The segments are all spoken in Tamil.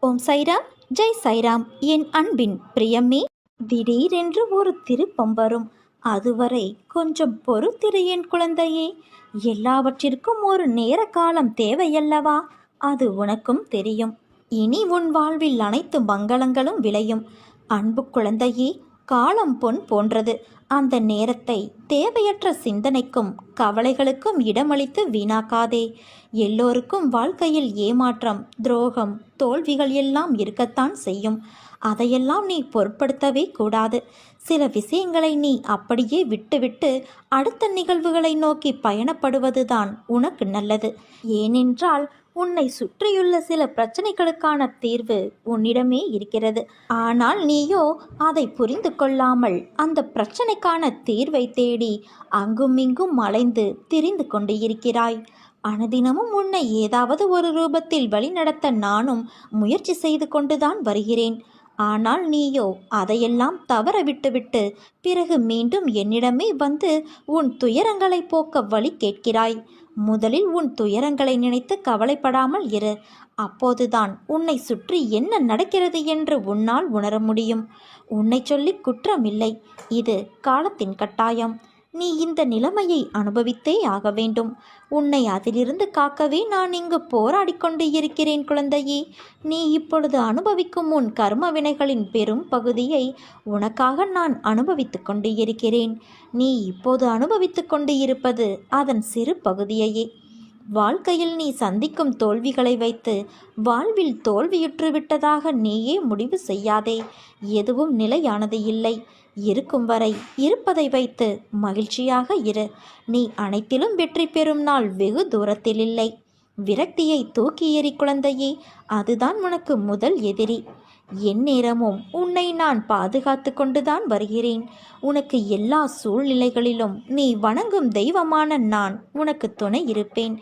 ஓம் சைராம், ஜெய் சைராம். என் அன்பின் பிரியமே, திடீரென்று ஒரு திருப்பம் வரும். அதுவரை கொஞ்சம் பொறுத்திரு என் குழந்தையே. எல்லாவற்றிற்கும் ஒரு நேர காலம் தேவையல்லவா? அது உனக்கும் தெரியும். இனி உன் வாழ்வில் அனைத்து மங்களங்களும் விளையும். அன்பு குழந்தையே, காலம் பொன் போன்றது. அந்த நேரத்தை தேவையற்ற சிந்தனைக்கும் கவலைகளுக்கும் இடமளித்து வீணாக்காதே. எல்லோருக்கும் வாழ்க்கையில் ஏமாற்றம், துரோகம், தோல்விகள் எல்லாம் இருக்கத்தான் செய்யும். அதையெல்லாம் நீ பொருட்படுத்தவே கூடாது. சில விஷயங்களை நீ அப்படியே விட்டுவிட்டு அடுத்த நிகழ்வுகளை நோக்கி பயணப்படுவதுதான் உனக்கு நல்லது. ஏனென்றால் உன்னை சுற்றியுள்ள சில பிரச்சனைகளுக்கான தீர்வு உன்னிடமே இருக்கிறது. ஆனால் நீயோ அதை புரிந்து கொள்ளாமல் அந்த பிரச்சனைக்கான தீர்வை தேடி அங்கும் இங்கும் அலைந்து திரிந்து கொண்டு இருக்கிறாய். அனுதினமும் உன்னை ஏதாவது ஒரு ரூபத்தில் வழிநடத்த நானும் முயற்சி செய்து கொண்டுதான் வருகிறேன். ஆனால் நீயோ அதையெல்லாம் தவற விட்டுவிட்டு பிறகு மீண்டும் என்னிடமே வந்து உன் துயரங்களை போக்க வழி கேட்கிறாய். முதலில் உன் துயரங்களை நினைத்து கவலைப்படாமல் இரு. அப்போதுதான் உன்னை சுற்றி என்ன நடக்கிறது என்று உன்னால் உணர முடியும். உன்னை சொல்லி குற்றமில்லை. இது காலத்தின் கட்டாயம். நீ இந்த நிலைமையை அனுபவித்தே ஆக வேண்டும். உன்னை அதிலிருந்து காக்கவே நான் இங்கு போராடி கொண்டு இருக்கிறேன் குழந்தையே. நீ இப்பொழுது அனுபவிக்கும் உன் கர்ம வினைகளின் பெரும் பகுதியை உனக்காக நான் அனுபவித்து கொண்டு இருக்கிறேன். நீ இப்போது அனுபவித்து கொண்டு இருப்பது அதன் சிறு பகுதியையே. வாழ்க்கையில் நீ சந்திக்கும் தோல்விகளை வைத்து வாழ்வில் தோல்வியுற்று விட்டதாக நீயே முடிவு செய்யாதே. எதுவும் நிலையானது இல்லை. இருக்கும் வரை இருப்பதை வைத்து மகிழ்ச்சியாக இரு. நீ அனைத்திலும் வெற்றி பெறும் நாள் வெகு தூரத்தில் இல்லை. விரக்தியை தூக்கி எறி குழந்தையே. அதுதான் உனக்கு முதல் எதிரி. எந்நேரமும் உன்னை நான் பாதுகாத்து கொண்டுதான் வருகிறேன். உனக்கு எல்லா சூழ்நிலைகளிலும் நீ வணங்கும் தெய்வமான நான் உனக்கு துணை இருப்பேன்.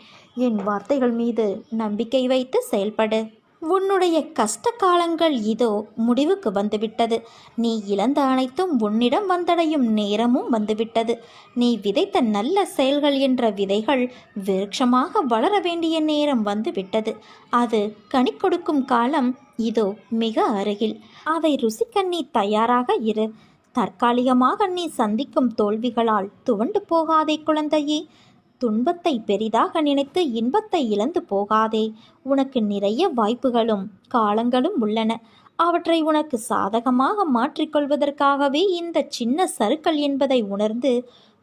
என் வார்த்தைகள் மீது நம்பிக்கை வைத்து செயல்படு. உன்னுடைய கஷ்ட காலங்கள் இதோ முடிவுக்கு வந்துவிட்டது. நீ இழந்த அனைத்தும் உன்னிடம் வந்தடையும் நேரமும் வந்துவிட்டது. நீ விதைத்த நல்ல செயல்கள் என்ற விதைகள் விருட்சமாக வளர வேண்டிய நேரம் வந்துவிட்டது. அது கனி கொடுக்கும் காலம் இதோ மிக அருகில். அதை ருசிக்க நீ தயாராக இரு. தற்காலிகமாக நீ சந்திக்கும் தோல்விகளால் துவண்டு போகாதே குழந்தையே. துன்பத்தை பெரிதாக நினைத்து இன்பத்தை இழந்து போகாதே. உனக்கு நிறைய வாய்ப்புகளும் காலங்களும் உள்ளன. அவற்றை உனக்கு சாதகமாக மாற்றிக்கொள்வதற்காகவே இந்த சின்ன சறுக்கல் என்பதை உணர்ந்து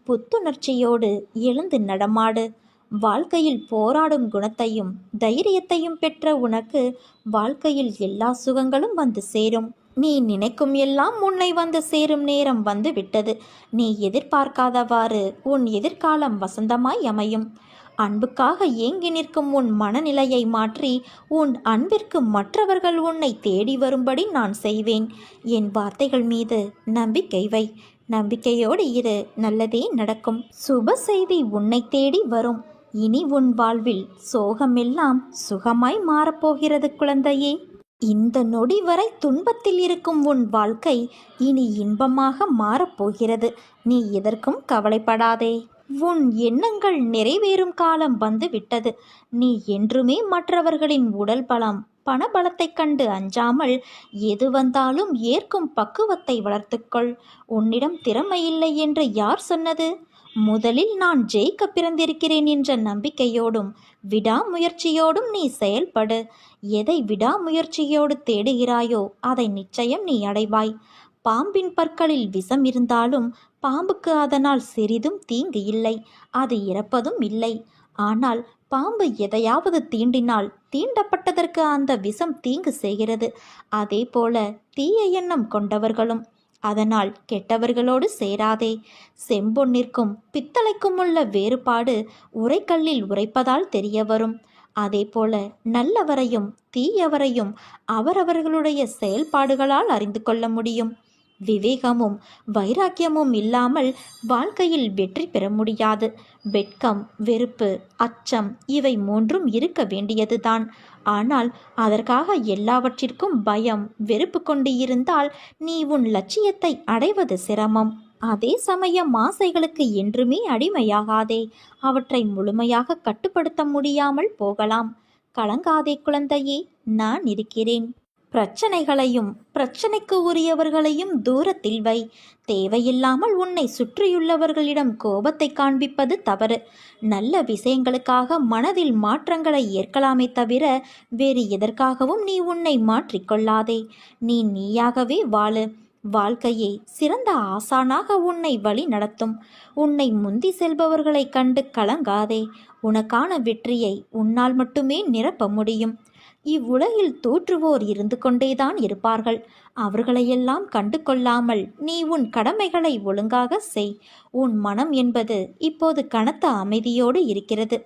புத்துணர்ச்சியோடு எழுந்து நடமாடு. வாழ்க்கையில் போராடும் குணத்தையும் தைரியத்தையும் பெற்ற உனக்கு வாழ்க்கையில் எல்லா சுகங்களும் வந்து சேரும். நீ நினைக்கும் எல்லாம் உன்னை வந்து சேரும் நேரம் வந்து விட்டது. நீ எதிர்பார்க்காதவாறு உன் எதிர்காலம் வசந்தமாய் அமையும். அன்புக்காக ஏங்கி நிற்கும் உன் மனநிலையை மாற்றி உன் அன்பிற்கு மற்றவர்கள் உன்னை தேடி வரும்படி நான் செய்வேன். என் வார்த்தைகள் மீது நம்பிக்கை வை. நம்பிக்கையோடு இரு. நல்லதே நடக்கும். சுப செய்தி உன்னை தேடி வரும். இனி உன் வாழ்வில் சோகமெல்லாம் சுகமாய் மாறப்போகிறது குழந்தையே. இந்த நொடி வரை துன்பத்தில் இருக்கும் உன் வாழ்க்கை இனி இன்பமாக மாறப்போகிறது. நீ எதற்கும் கவலைப்படாதே. உன் எண்ணங்கள் நிறைவேறும் காலம் வந்து விட்டது. நீ என்றுமே மற்றவர்களின் உடல் பலம், பணபலத்தைக் கண்டு அஞ்சாமல் எது வந்தாலும் ஏற்கும் பக்குவத்தை வளர்த்துக்கொள். உன்னிடம் திறமை இல்லை என்று யார் சொன்னது? முதலில் நான் ஜெயிக்க பிறந்திருக்கிறேன் என்ற நம்பிக்கையோடும் விடாமுயற்சியோடும் நீ செயல்படு. எதை விடாமுயற்சியோடு தேடுகிறாயோ அதை நிச்சயம் நீ அடைவாய். பாம்பின் பற்களில் விஷம் இருந்தாலும் பாம்புக்கு அதனால் சிறிதும் தீங்கு இல்லை. அது இறப்பதும் இல்லை. ஆனால் பாம்பு எதையாவது தீண்டினால் தீண்டப்பட்டதற்கு அந்த விஷம் தீங்கு செய்கிறது. அதே போல தீய எண்ணம் கொண்டவர்களும். அதனால் கெட்டவர்களோடு சேராதே. செம்பொன்னிற்கும் பித்தளைக்கும் உள்ள வேறுபாடு உரைக்கல்லில் உரைப்பதால் தெரிய வரும். அதே போல நல்லவரையும் தீயவரையும் அவரவர்களுடைய செயல்பாடுகளால் அறிந்து கொள்ள முடியும். விவேகமும் வைராக்கியமும் இல்லாமல் வாழ்க்கையில் வெற்றி பெற முடியாது. வெட்கம், வெறுப்பு, அச்சம் இவை மூன்றும் இருக்க வேண்டியதுதான். ஆனால் அதற்காக எல்லாவற்றிற்கும் பயம், வெறுப்பு கொண்டு இருந்தால் நீ உன் லட்சியத்தை அடைவது சிரமம். அதே சமயம் ஆசைகளுக்கு என்றுமே அடிமையாகாதே. அவற்றை முழுமையாக கட்டுப்படுத்த முடியாமல் போகலாம். கலங்காதே குழந்தையே, நான் இருக்கிறேன். பிரச்சனைகளையும் பிரச்சனைக்கு உரியவர்களையும் தூரத்தில் வை. தேவையில்லாமல் உன்னை சுற்றியுள்ளவர்களிடம் கோபத்தை காண்பிப்பது தவறு. நல்ல விஷயங்களுக்காக மனதில் மாற்றங்களை ஏற்கலாமே தவிர வேறு எதற்காகவும் நீ உன்னை மாற்றிக்கொள்ளாதே. நீ நீயாகவே வாழு. வாழ்க்கையே சிறந்த ஆசானாக உன்னை வழி நடத்தும். உன்னை முந்தி செல்பவர்களை கண்டு கலங்காதே. உனக்கான வெற்றியை உன்னால் மட்டுமே நிரப்ப முடியும். இவ்வுலகில் தோற்றுவோர் இருந்து கொண்டேதான் இருப்பார்கள். அவர்களையெல்லாம் கண்டு கொள்ளாமல் நீ உன் கடமைகளை ஒழுங்காக செய். உன் மனம் என்பது இப்போது கனத்த அமைதியோடு இருக்கிறது.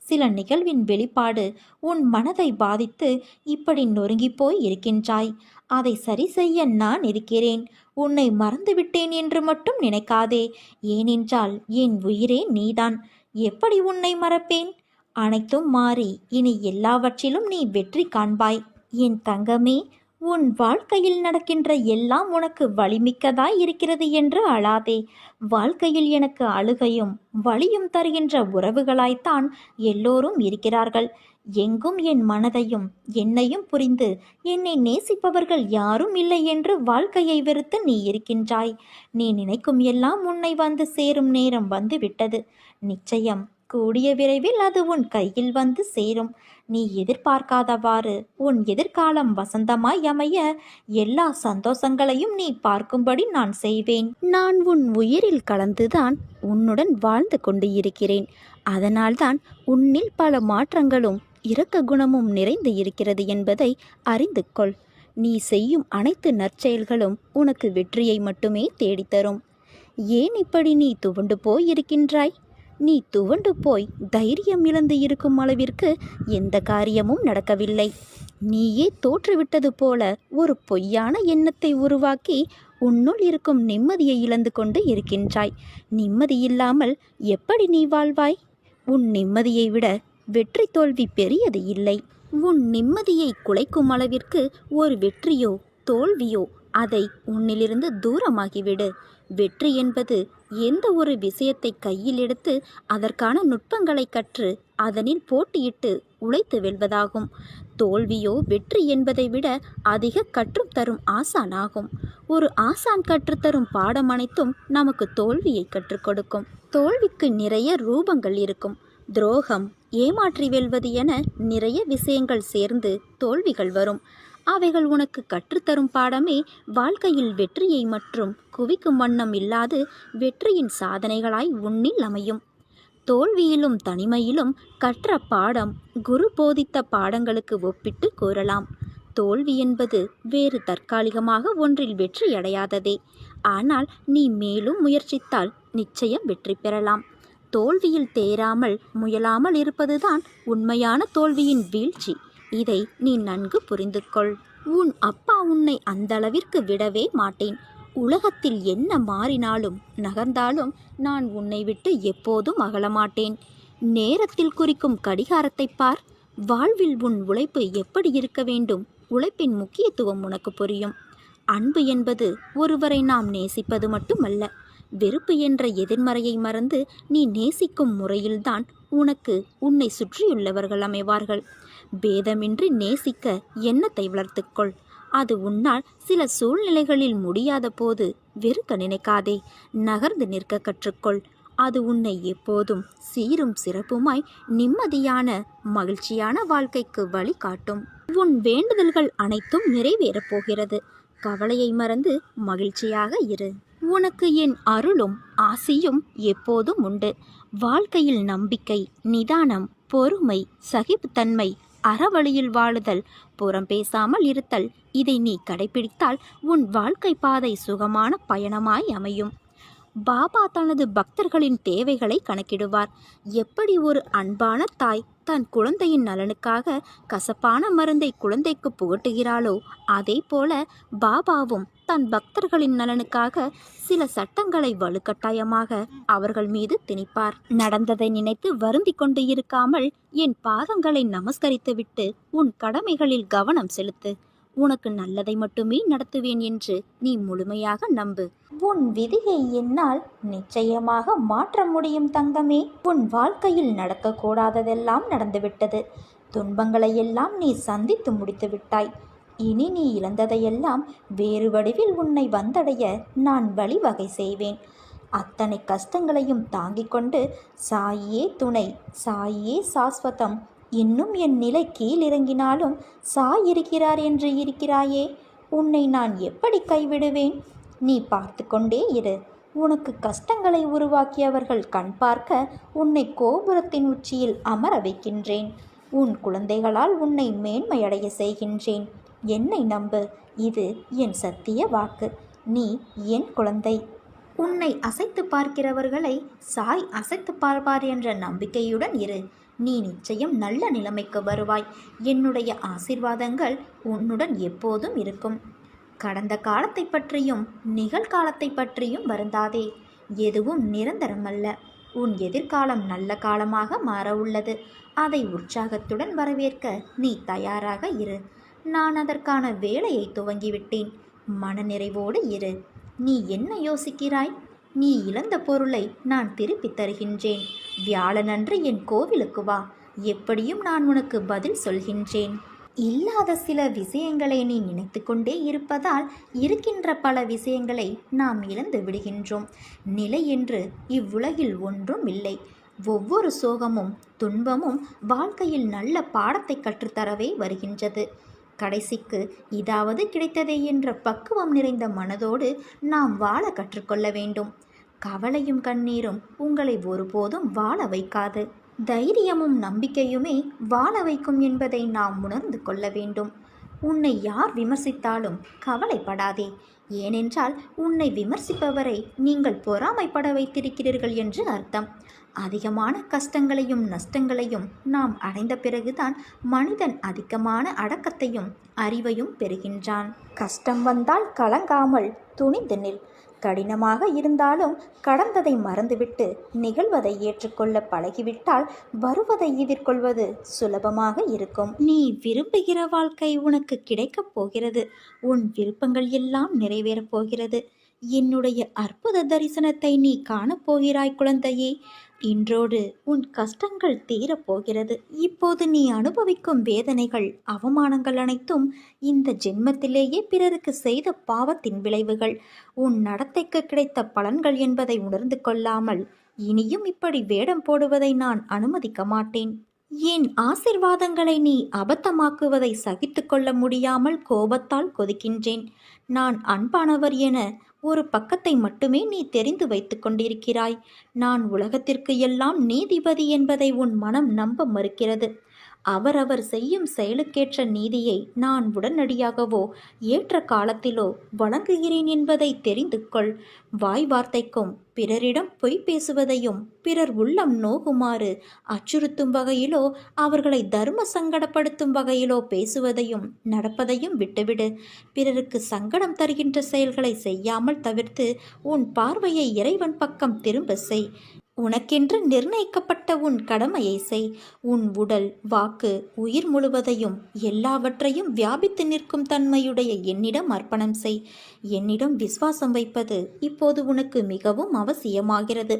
சில நிகழ்வின் வெளிப்பாடு உன் மனதை பாதித்து இப்படி நொறுங்கிப்போய் இருக்கின்றாய். அதை சரி செய்ய நான் இருக்கிறேன். உன்னை மறந்துவிட்டேன் என்று மட்டும் நினைக்காதே. ஏனென்றால் என் உயிரே நீதான். எப்படி உன்னை மறப்பேன்? அனைத்தும் மாறி இனி எல்லாவற்றிலும் நீ வெற்றி காண்பாய். என் தங்கமே, உன் வாழ்க்கையில் நடக்கின்ற எல்லாம் உனக்கு வலிமிக்கதாய் இருக்கிறது என்று அழாதே. வாழ்க்கையில் எனக்கு அழுகையும் வலியும் தருகின்ற உறவுகளாய்த்தான் எல்லோரும் இருக்கிறார்கள். எங்கும் என் மனதையும் என்னையும் புரிந்து என்னை நேசிப்பவர்கள் யாரும் இல்லை என்று வாழ்க்கையை வெறுத்து நீ இருக்கின்றாய். நீ நினைக்கும் எல்லாம் உன்னை வந்து சேரும் நேரம் வந்து விட்டது. நிச்சயம் கூடிய விரைவில் அது உன் கையில் வந்து சேரும். நீ எதிர்பார்க்காதவாறு உன் எதிர்காலம் வசந்தமாய் அமைய எல்லா சந்தோஷங்களையும் நீ பார்க்கும்படி நான் செய்வேன். நான் உன் உயிரில் கலந்துதான் உன்னுடன் வாழ்ந்து கொண்டு இருக்கிறேன். அதனால்தான் உன்னில் பல மாற்றங்களும் இரக்க குணமும் நிறைந்து இருக்கிறது என்பதை அறிந்து கொள். நீ செய்யும் அனைத்து நற்செயல்களும் உனக்கு வெற்றியை மட்டுமே தேடித்தரும். ஏன் இப்படி நீ துவண்டு போய் இருக்கின்றாய்? நீ துவண்டு போய் தைரியம் இழந்து இருக்கும் அளவிற்கு எந்த காரியமும் நடக்கவில்லை. நீயே தோற்றுவிட்டது போல ஒரு பொய்யான எண்ணத்தை உருவாக்கி உன்னுள் இருக்கும் நிம்மதியை இழந்து கொண்டு இருக்கின்றாய். நிம்மதியில்லாமல் எப்படி நீ வாழ்வாய்? உன் நிம்மதியை விட வெற்றி தோல்வி பெரியது இல்லை. உன் நிம்மதியை குலைக்கும் அளவிற்கு ஒரு வெற்றியோ தோல்வியோ அதை உன்னிலிருந்து தூரமாகிவிடு. வெற்றி என்பது எந்த ஒரு விஷயத்தை கையில் எடுத்து அதற்கான நுட்பங்களை கற்று அதனில் போட்டியிட்டு உழைத்து வெல்வதாகும். தோல்வியோ வெற்றி என்பதை விட அதிக கற்றும் தரும் ஆசானாகும். ஒரு ஆசான் கற்றுத்தரும் பாடம் அனைத்தும் நமக்கு தோல்வியை கற்றுக் கொடுக்கும். தோல்விக்கு நிறைய ரூபங்கள் இருக்கும். துரோகம், ஏமாற்றி வெல்வது என நிறைய விஷயங்கள் சேர்ந்து தோல்விகள் வரும். அவைகள் உனக்கு கற்றுத்தரும் பாடமே வாழ்க்கையில் வெற்றியை மற்றும் குவிக்கும் வண்ணம் இல்லாது வெற்றியின் சாதனைகளாய் உன்னில் அமையும். தோல்வியிலும் தனிமையிலும் கற்ற பாடம் குரு போதித்த பாடங்களுக்கு ஒப்பிட்டு கூறலாம். தோல்வி என்பது வேறு தற்காலிகமாக ஒன்றில் வெற்றி அடையாததே. ஆனால் நீ மேலும் முயற்சித்தால் நிச்சயம் வெற்றி பெறலாம். தோல்வியில் தேராமல் முயலாமல் இருப்பதுதான் உண்மையான தோல்வியின் வீழ்ச்சி. இதை நீ நன்கு புரிந்து கொள். உன் அப்பா உன்னை அந்த அளவிற்கு விடவே மாட்டேன். உலகத்தில் என்ன மாறினாலும் நகர்ந்தாலும் நான் உன்னை விட்டு எப்போதும் அகலமாட்டேன். நேரத்தில் குறிக்கும் கடிகாரத்தை பார். வாழ்வில் உன் உழைப்பு எப்படி இருக்க வேண்டும்? உழைப்பின் முக்கியத்துவம் உனக்கு புரியும். அன்பு என்பது ஒருவரை நாம் நேசிப்பது மட்டுமல்ல. வெறுப்பு என்ற எதிர்மறையை மறந்து நீ நேசிக்கும் முறையில்தான் உனக்கு உன்னை சுற்றியுள்ளவர்கள் அமைவார்கள். பேதமின்றி நேசிக்க எண்ணத்தை வளர்த்துக்கொள். அது உன்னால் சில சூழ்நிலைகளில் முடியாத போது வெறுக்க நினைக்காதே. நகர்ந்து நிற்க கற்றுக்கொள். அது உன்னை எப்போதும் சீரும் சிறப்புமாய் நிம்மதியான மகிழ்ச்சியான வாழ்க்கைக்கு வழி காட்டும். உன் வேண்டுதல்கள் அனைத்தும் நிறைவேறப் போகிறது. கவலையை மறந்து மகிழ்ச்சியாக இரு. உனக்கு என் அருளும் ஆசியும் எப்போதும் உண்டு. வாழ்க்கையில் நம்பிக்கை, நிதானம், பொறுமை, சகிப்புத்தன்மை, அறவழியில் வாழுதல், புறம் பேசாமல் இருத்தல், இதை நீ கடைபிடித்தால் உன் வாழ்க்கை பாதை சுகமான பயணமாய் அமையும். பாபா தனது பக்தர்களின் தேவைகளை கணக்கிடுவார். எப்படி ஒரு அன்பான தாய் தன் குழந்தையின் நலனுக்காக கசப்பான மருந்தை குழந்தைக்கு புகட்டுகிறாளோ அதே போல பாபாவும் தன் பக்தர்களின் நலனுக்காக சில சட்டங்களை வலுக்கட்டாயமாக அவர்கள் மீது திணிப்பார். நடந்ததை நினைத்து வருந்தி கொண்டு இருக்காமல் என் பாதங்களை நமஸ்கரித்துவிட்டு உன் கடமைகளில் கவனம் செலுத்து. உனக்கு நல்லதை மட்டுமே நடத்துவேன் என்று நீ முழுமையாக நம்பு. உன் விதியை என்னால் நிச்சயமாக மாற்ற முடியும் தங்கமே. உன் வாழ்க்கையில் நடக்கக்கூடாததெல்லாம் நடந்துவிட்டது. துன்பங்களை எல்லாம் நீ சந்தித்து முடித்து விட்டாய். இனி நீ இழந்ததையெல்லாம் வேறு வடிவில் உன்னை வந்தடைய நான் வழிவகை செய்வேன். அத்தனை கஷ்டங்களையும் தாங்கிக் கொண்டு சாயியே துணை, சாயியே சாஸ்வதம், இன்னும் என் நிலை கீழிறங்கினாலும் சாய் இருக்கிறார் என்று இருக்கிறாயே, உன்னை நான் எப்படி கைவிடுவேன்? நீ பார்த்து கொண்டே இரு. உனக்கு கஷ்டங்களை உருவாக்கியவர்கள் கண் பார்க்க உன்னை கோபுரத்தின் உச்சியில் அமர வைக்கின்றேன். உன் குழந்தைகளால் உன்னை மேன்மையடைய செய்கின்றேன். என்னை நம்பு, இது என் சத்திய வாக்கு. நீ என் குழந்தை. உன்னை அசைத்து பார்க்கிறவர்களை சாய் அசைத்து பார்ப்பார் என்ற நம்பிக்கையுடன் இரு. நீ நிச்சயம் நல்ல நிலைமைக்கு வருவாய். என்னுடைய ஆசீர்வாதங்கள் உன்னுடன் எப்போதும் இருக்கும். கடந்த காலத்தை பற்றியும் நிகழ்காலத்தை பற்றியும் வருந்தாதே. எதுவும் நிரந்தரமல்ல. உன் எதிர்காலம் நல்ல காலமாக மாற உள்ளது. அதை உற்சாகத்துடன் வரவேற்க நீ தயாராக இரு. நான் அதற்கான வேலையை துவங்கிவிட்டேன். மனநிறைவோடு இரு. நீ என்ன யோசிக்கிறாய்? நீ இழந்த பொருளை நான் திருப்பித் தருகின்றேன். வியாழனன்று என் கோவிலுக்கு வா. எப்படியும் நான் உனக்கு பதில் சொல்கின்றேன். இல்லாத சில விஷயங்களை நீ நினைத்து கொண்டே இருப்பதால் இருக்கின்ற பல விஷயங்களை நாம் இழந்து விடுகின்றோம். நிலை என்று இவ்வுலகில் ஒன்றும் இல்லை. ஒவ்வொரு சோகமும் துன்பமும் வாழ்க்கையில் நல்ல பாடத்தை கற்றுத்தரவே வருகின்றது. கடைசிக்கு இதாவது கிடைத்ததே என்ற பக்குவம் நிறைந்த மனதோடு நாம் வாழ கற்றுக்கொள்ள வேண்டும். கவலையும் கண்ணீரும் உங்களை ஒருபோதும் வாழ வைக்காது. தைரியமும் நம்பிக்கையுமே வாழ வைக்கும் என்பதை நாம் உணர்ந்து கொள்ள வேண்டும். உன்னை யார் விமர்சித்தாலும் கவலைப்படாதே. ஏனென்றால் உன்னை விமர்சிப்பவரை நீங்கள் பொறாமைப்பட வைத்திருக்கிறீர்கள் என்று அர்த்தம். அதிகமான கஷ்டங்களையும் நஷ்டங்களையும் நாம் அடைந்த பிறகுதான் மனிதன் அதிகமான அடக்கத்தையும் அறிவையும் பெறுகின்றான். கஷ்டம் வந்தால் கலங்காமல் துணிந்து நில். கடினமாக இருந்தாலும் கடந்ததை மறந்துவிட்டு நிகழ்வதை ஏற்றுக்கொள்ள பழகிவிட்டால் வருவதை எதிர்கொள்வது சுலபமாக இருக்கும். நீ விரும்புகிற வாழ்க்கை உனக்கு கிடைக்கப் போகிறது. உன் விருப்பங்கள் எல்லாம் நிறைவேறப் போகிறது. என்னுடைய அற்புத தரிசனத்தை நீ காணப்போகிறாய் குழந்தையே. இன்றோடு உன் கஷ்டங்கள் தீரப்போகிறது. இப்போது நீ அனுபவிக்கும் வேதனைகள், அவமானங்கள் அனைத்தும் இந்த ஜென்மத்திலேயே பிறருக்கு செய்த பாவத்தின் விளைவுகள், உன் நடத்தைக்கு கிடைத்த பலன்கள் என்பதை உணர்ந்து கொள்ளாமல் இனியும் இப்படி வேடம் போடுவதை நான் அனுமதிக்க மாட்டேன். என் ஆசிர்வாதங்களை நீ அபத்தமாக்குவதை சகித்து கொள்ள முடியாமல் கோபத்தால் கொதிக்கின்றேன். நான் அன்பானவர் என ஒரு பக்கத்தை மட்டுமே நீ தெரிந்து வைத்து கொண்டிருக்கிறாய். நான் உலகத்திற்கு எல்லாம் நீதிபதி என்பதை உன் மனம் நம்ப மறுக்கிறது. அவரவர் செய்யும் செயலுக்கேற்ற நீதியை நான் உடனடியாகவோ ஏற்ற காலத்திலோ வழங்குகிறேன் என்பதை தெரிந்து கொள். வாய் வார்த்தைக்கும் பிறரிடம் பொய் பேசுவதையும் பிறர் உள்ளம் நோகுமாறு அச்சுறுத்தும் வகையிலோ அவர்களை தர்ம சங்கடப்படுத்தும் வகையிலோ பேசுவதையும் நடப்பதையும் விட்டுவிடு. பிறருக்கு சங்கடம் தருகின்ற செயல்களை செய்யாமல் தவிர்த்து உன் பார்வையை இறைவன் பக்கம் திரும்ப செய். உனக்கென்று நிர்ணயிக்கப்பட்ட உன் கடமையை செய். உன் உடல், வாக்கு, உயிர் முழுவதையும் எல்லாவற்றையும் வியாபித்து நிற்கும் தன்மையுடைய என்னிடம் அர்ப்பணம் செய். என்னிடம் விசுவாசம் வைப்பது இப்போது உனக்கு மிகவும் அவசியமாகிறது.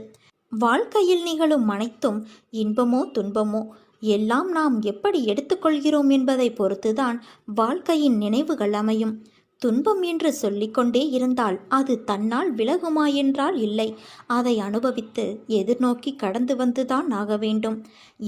வாழ்க்கையில் நிகழும் அனைத்தும் இன்பமோ துன்பமோ எல்லாம் நாம் எப்படி எடுத்துக்கொள்கிறோம் என்பதை பொறுத்துதான் வாழ்க்கையின் நினைவுகள் அமையும். துன்பம் என்று சொல்லிக்கொண்டே இருந்தால் அது தன்னால் விலகுமா என்றால் இல்லை. அதை அனுபவித்து எதிர்நோக்கி கடந்து வந்துதான் ஆக வேண்டும்.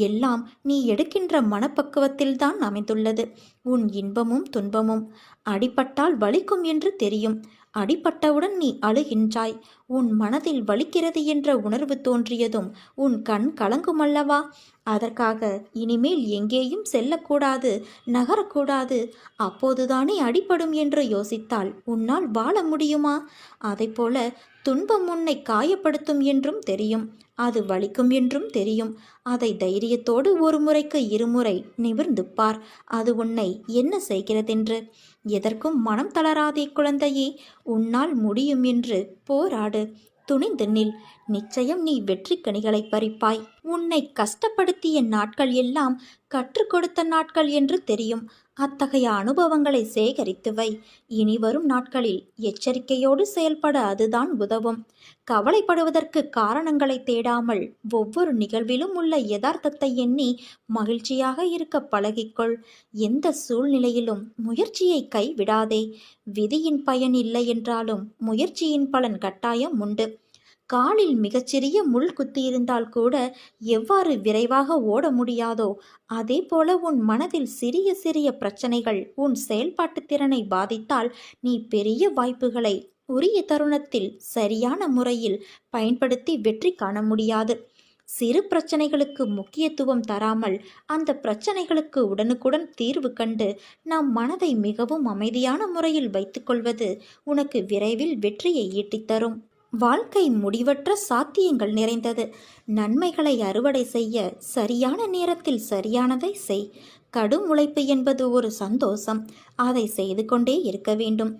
எல்லாம் நீ எடுக்கின்ற மனப்பக்குவத்தில்தான் அமைந்துள்ளது. உன் இன்பமும் துன்பமும் அடிபட்டால் வலிக்கும் என்று தெரியும். அடிபட்டவுடன் நீ அழுகின்றாய். உன் மனதில் வலிக்கிறது என்ற உணர்வு தோன்றியதும் உன் கண் கலங்குமல்லவா? அதற்காக இனிமேல் எங்கேயும் செல்லக்கூடாது, நகரக்கூடாது, அப்போதுதானே அடிபடும் என்று யோசித்தால் உன்னால் வாழ முடியுமா? அதைப்போல துன்பம் உன்னை காயப்படுத்தும் என்றும் தெரியும். அது வலிக்கும் என்றும் தெரியும். அதை தைரியத்தோடு ஒரு முறைக்கு இருமுறை நிமிர்ந்து பார். அது உன்னை என்ன செய்கிறதென்று. எதற்கும் மனம் தளராதே குழந்தையே. உன்னால் முடியும் என்று போராடு. துணிந்து நில். நிச்சயம் நீ வெற்றி கனிகளை பறிப்பாய். உன்னை கஷ்டப்படுத்திய நாட்கள் எல்லாம் கற்றுக் கொடுத்த நாட்கள் என்று தெரியும். அத்தகைய அனுபவங்களை சேகரித்து வை. இனி வரும் நாட்களில் எச்சரிக்கையோடு செயல்பட அதுதான் உதவும். கவலைப்படுவதற்கு காரணங்களை தேடாமல் ஒவ்வொரு நிகழ்விலும் உள்ள யதார்த்தத்தை எண்ணி மகிழ்ச்சியாக இருக்க பழகிக்கொள். எந்த சூழ்நிலையிலும் முயற்சியை கைவிடாதே. விதியின் பயன் இல்லை என்றாலும் முயற்சியின் பலன் கட்டாயம் உண்டு. காலில் மிகச்சிறிய முள் குத்தியிருந்தால் கூட எவ்வாறு விரைவாக ஓட முடியாதோ அதே போல உன் மனதில் சிறிய சிறிய பிரச்சனைகள் உன் செயல்பாட்டு திறனை பாதித்தால் நீ பெரிய வாய்ப்புகளை உரிய தருணத்தில் சரியான முறையில் பயன்படுத்தி வெற்றி காண முடியாது. சிறு பிரச்சனைகளுக்கு முக்கியத்துவம் தராமல் அந்த பிரச்சனைகளுக்கு உடனுக்குடன் தீர்வு கண்டு நம் மனதை மிகவும் அமைதியான முறையில் வைத்துக்கொள்வது உனக்கு விரைவில் வெற்றியை ஈட்டித்தரும். வாழ்க்கை முடிவற்ற சாத்தியங்கள் நிறைந்தது. நன்மைகளை அறுவடை செய்ய சரியான நேரத்தில் சரியானதை செய். கடும் உழைப்பு என்பது ஒரு சந்தோஷம். அதை செய்து கொண்டே இருக்க வேண்டும்.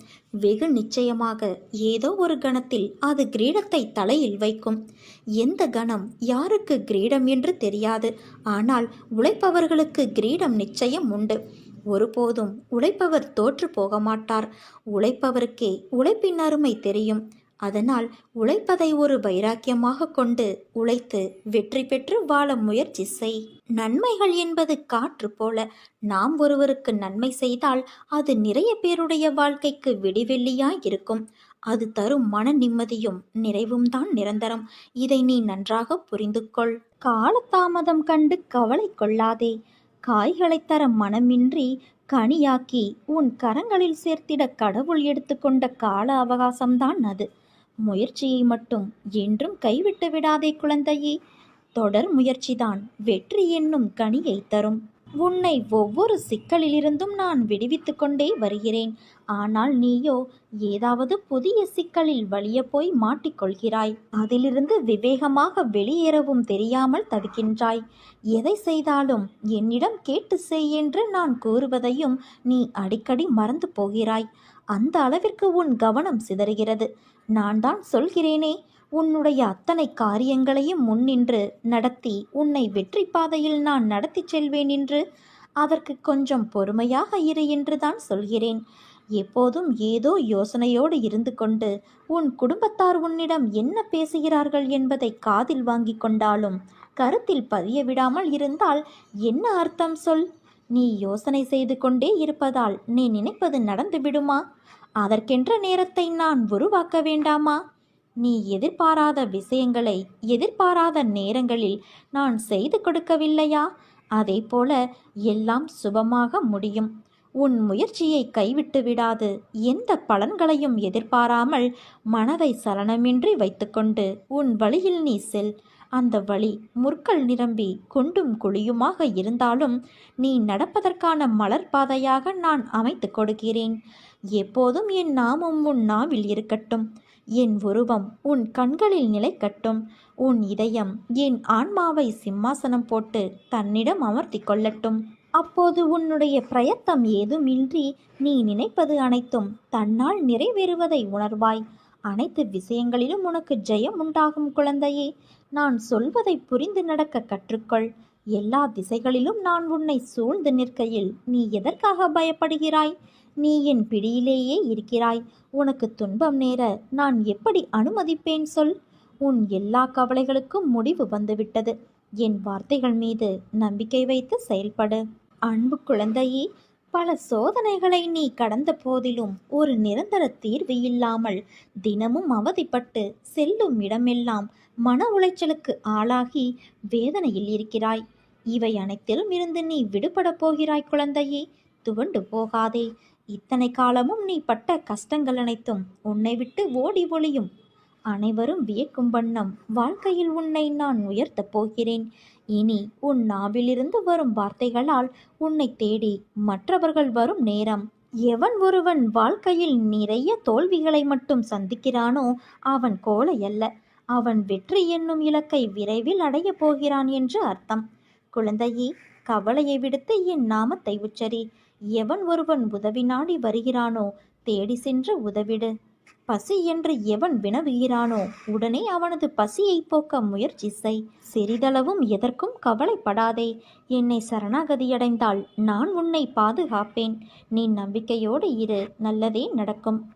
வெகு நிச்சயமாக ஏதோ ஒரு கணத்தில் அது கிரீடத்தை தலையில் வைக்கும். எந்த கணம் யாருக்கு கிரீடம் என்று தெரியாது. ஆனால் உழைப்பவர்களுக்கு கிரீடம் நிச்சயம் உண்டு. ஒருபோதும் உழைப்பவர் தோற்று போக மாட்டார். உழைப்பவருக்கே உழைப்பின் அருமை தெரியும். அதனால் உழைப்பதை ஒரு வைராக்கியமாக கொண்டு உழைத்து வெற்றி பெற்று வாழ முயற்சி செய். நன்மைகள் என்பது காற்று போல. நாம் ஒருவருக்கு நன்மை செய்தால் அது நிறைய பேருடைய வாழ்க்கைக்கு விடிவெள்ளியாய் இருக்கும். அது தரும் மன நிம்மதியும் நிறைவும் தான் நிரந்தரம். இதை நீ நன்றாக புரிந்து கொள். காலதாமதம் கண்டு கவலை கொள்ளாதே. காய்களை தர மனமின்றி கனியாக்கி உன் கரங்களில் சேர்த்திட கடவுள் எடுத்துக்கொண்ட கால அவகாசம்தான் அது. முயற்சியை மட்டும் என்றும் கைவிட்டு விடாதே குழந்தையே. தொடர் முயற்சிதான் வெற்றி என்னும் கனியை தரும். உன்னை ஒவ்வொரு சிக்கலிலிருந்தும் நான் விடுவித்து கொண்டே வருகிறேன். ஆனால் நீயோ ஏதாவது புதிய சிக்கலில் வலிய போய் மாட்டிக்கொள்கிறாய். அதிலிருந்து விவேகமாக வெளியேறவும் தெரியாமல் தவிக்கின்றாய். எதை செய்தாலும் என்னிடம் கேட்டு செய் என்று நான் கூறுவதையும் நீ அடிக்கடி மறந்து போகிறாய். அந்த அளவிற்கு உன் கவனம் சிதறுகிறது. நான் தான் சொல்கிறேனே, உன்னுடைய அத்தனை காரியங்களையும் முன்னின்று நடத்தி உன்னை வெற்றி பாதையில் நான் நடத்தி செல்வேன் என்று. அதற்கு கொஞ்சம் பொறுமையாக இரு என்றுதான் சொல்கிறேன். எப்போதும் ஏதோ யோசனையோடு இருந்து கொண்டு உன் குடும்பத்தார் உன்னிடம் என்ன பேசுகிறார்கள் என்பதை காதில் வாங்கி கொண்டாலும் கருத்தில் பதிய விடாமல் இருந்தால் என்ன அர்த்தம் சொல்? நீ யோசனை செய்து கொண்டே இருப்பதால் நீ நினைப்பது நடந்து விடுமா? அதற்கென்ற நேரத்தை நான் உருவாக்க வேண்டாமா? நீ எதிர்பாராத விஷயங்களை எதிர்பாராத நேரங்களில் நான் செய்து கொடுக்கவில்லையா? அதே போல எல்லாம் சுபமாக முடியும். உன் முயற்சியை கைவிட்டு விடாது. எந்த பலன்களையும் எதிர்பாராமல் மனதை சலனமின்றி வைத்துக்கொண்டு உன் வழியில் நீ செல். அந்த வழி முற்கள் நிரம்பி குண்டும் குழியுமாக இருந்தாலும் நீ நடப்பதற்கான மலர் பாதையாக நான் அமைத்து கொடுக்கிறேன். எப்போதும் என் நாமம் உன் நாவில் இருக்கட்டும். என் உருவம் உன் கண்களில் நிலைக்கட்டும். உன் இதயம் என் ஆன்மாவை சிம்மாசனம் போட்டு தன்னிடம் அமர்த்தி கொள்ளட்டும். அப்போது உன்னுடைய பிரயத்தம் ஏதுமின்றி நீ நினைப்பது அனைத்தும் தன்னால் நிறைவேறுவதை உணர்வாய். அனைத்து விஷயங்களிலும் உனக்கு ஜெயம் உண்டாகும் குழந்தையே. நான் சொல்வதை புரிந்து நடக்க கற்றுக்கொள். எல்லா திசைகளிலும் நான் உன்னை சூழ்ந்து நிற்கையில் நீ எதற்காக பயப்படுகிறாய்? நீ என் பிடியிலேயே இருக்கிறாய். உனக்கு துன்பம் நேர நான் எப்படி அனுமதிப்பேன் சொல்? உன் எல்லா கவலைகளுக்கும் முடிவு வந்துவிட்டது. என் வார்த்தைகள் மீது நம்பிக்கை வைத்து செயல்படு. அன்பு குழந்தையே, பல சோதனைகளை நீ கடந்த போதிலும் ஒரு நிரந்தர தீர்வு இல்லாமல் தினமும் அவதிப்பட்டு செல்லும் இடமெல்லாம் மன உளைச்சலுக்கு ஆளாகி வேதனையில் இருக்கிறாய். இவை அனைத்திலும் இருந்து நீ விடுபட போகிறாய் குழந்தையே. துவண்டு போகாதே. இத்தனை காலமும் நீ பட்ட கஷ்டங்கள் அனைத்தும் உன்னை விட்டு ஓடி ஒளியும். அனைவரும் வியக்கும் வண்ணம் வாழ்க்கையில் உன்னை நான் உயர்த்தப் போகிறேன். இனி உன் நாவிலிருந்து வரும் வார்த்தைகளால் உன்னை தேடி மற்றவர்கள் வரும் நேரம். எவன் ஒருவன் வாழ்க்கையில் நிறைய தோல்விகளை மட்டும் சந்திக்கிறானோ அவன் கோழை அல்ல. அவன் வெற்றி என்னும் இலக்கை விரைவில் அடையப் போகிறான் என்று அர்த்தம். குழந்தையே, கவலையை விடுத்து என் நாமத்தை உச்சரி. எவன் ஒருவன் உதவி நாடி வருகிறானோ தேடி சென்று உதவிடு. பசி என்று எவன் வினவுகிறானோ உடனே அவனது பசியை போக்க முயற்சி செய். சிறிதளவும் எதற்கும் கவலைப்படாதே. என்னை சரணாகதியடைந்தால் நான் உன்னை பாதுகாப்பேன். நீ நம்பிக்கையோடு இரு, நல்லதே நடக்கும்.